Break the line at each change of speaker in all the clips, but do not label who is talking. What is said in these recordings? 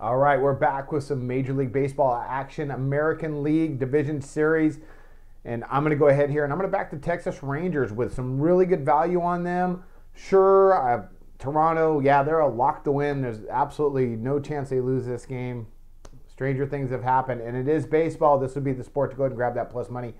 All right, we're back with some Major League Baseball action, American League Division Series. And I'm going to go ahead here and I'm going to back the Texas Rangers with some really good value on them. Sure, Toronto, yeah, they're a lock to win. There's absolutely no chance they lose this game. Stranger things have happened, and it is baseball. This would be the sport to go ahead and grab that plus money.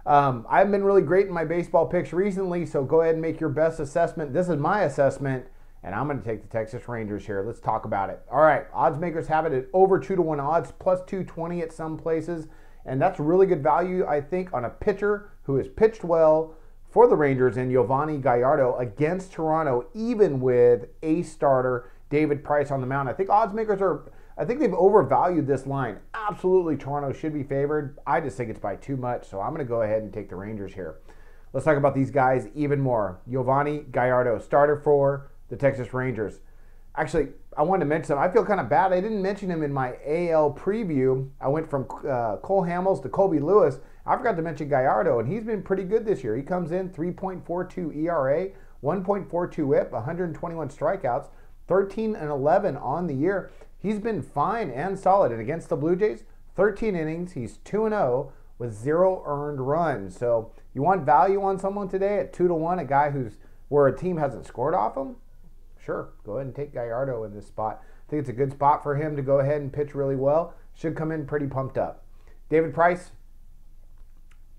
I've been really great in my baseball picks recently, so go ahead and make your best assessment. This is my assessment, and I'm going to take the Texas Rangers here. Let's talk about it. All right, odds makers have it at over 2-1 odds, plus 220 at some places, and that's really good value, I think, on a pitcher who has pitched well for the Rangers in Yovani Gallardo against Toronto, even with ace starter David Price on the mound. I think they've overvalued this line. Absolutely, Toronto should be favored. I just think it's by too much, so I'm going to go ahead and take the Rangers here. Let's talk about these guys even more. Yovani Gallardo, starter for the Texas Rangers. Actually, I wanted to mention him. I feel kind of bad. I didn't mention him in my AL preview. I went from Cole Hamels to Colby Lewis. I forgot to mention Gallardo, and he's been pretty good this year. He comes in 3.42 ERA, 1.42 WHIP, 121 strikeouts, 13-11 on the year. He's been fine and solid. And against the Blue Jays, 13 innings. He's 2-0 with 0 earned runs. So you want value on someone today at 2-1, a guy where a team hasn't scored off him? Sure, go ahead and take Gallardo in this spot. I think it's a good spot for him to go ahead and pitch really well. Should come in pretty pumped up. David Price,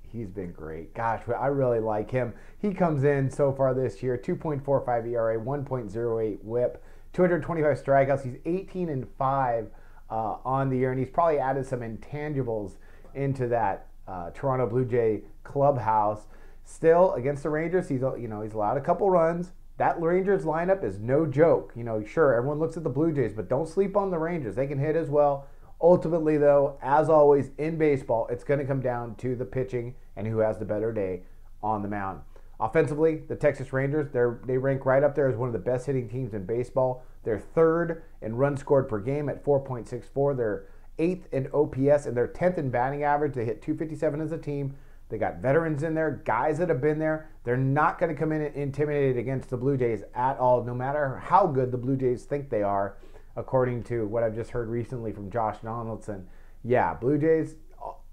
he's been great. Gosh, I really like him. He comes in so far this year, 2.45 ERA, 1.08 WHIP, 225 strikeouts. He's 18-5 on the year, and he's probably added some intangibles into that Toronto Blue Jay clubhouse. Still, against the Rangers, he's allowed a couple runs. That Rangers lineup is no joke. Sure, everyone looks at the Blue Jays, but don't sleep on the Rangers. They can hit as well. Ultimately, though, as always in baseball, it's going to come down to the pitching and who has the better day on the mound. Offensively, the Texas Rangers, they rank right up there as one of the best hitting teams in baseball. They're third in runs scored per game at 4.64. They're 8th in OPS, and they're 10th in batting average. They hit 257 as a team. They got veterans in there, guys that have been there. They're not going to come in and intimidated against the Blue Jays at all, no matter how good the Blue Jays think they are, according to what I've just heard recently from Josh Donaldson. Yeah, Blue Jays,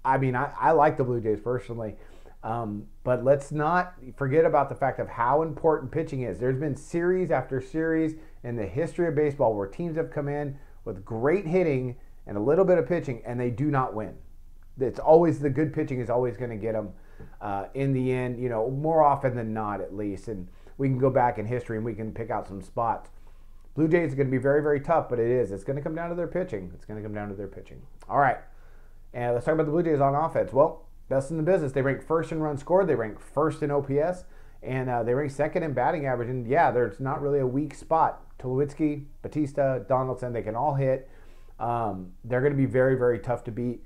I like the Blue Jays personally, but let's not forget about the fact of how important pitching is. There's been series after series in the history of baseball where teams have come in with great hitting and a little bit of pitching, and they do not win. It's always the good pitching is always going to get them in the end, more often than not at least. And we can go back in history and we can pick out some spots. Blue Jays is going to be very, very tough, but it's going to come down to their pitching. All right, and let's talk about the Blue Jays on offense. Well, best in the business. They rank first in runs scored. They rank first in OPS, and they rank second in batting average. And yeah, there's not really a weak spot. Tulowitzki, Batista, Donaldson, they can all hit. They're going to be very, very tough to beat.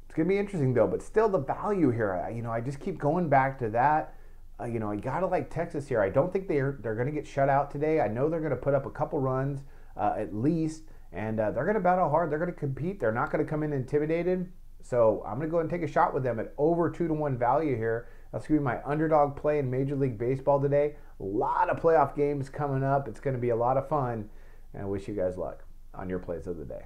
It's going to be interesting, though, but still the value here, I just keep going back to that. I got to like Texas here. I don't think they're going to get shut out today. I know they're going to put up a couple runs at least, and they're going to battle hard. They're going to compete. They're not going to come in intimidated. So I'm going to go ahead and take a shot with them at over 2-1 value here. That's going to be my underdog play in Major League Baseball today. A lot of playoff games coming up. It's going to be a lot of fun, and I wish you guys luck on your plays of the day.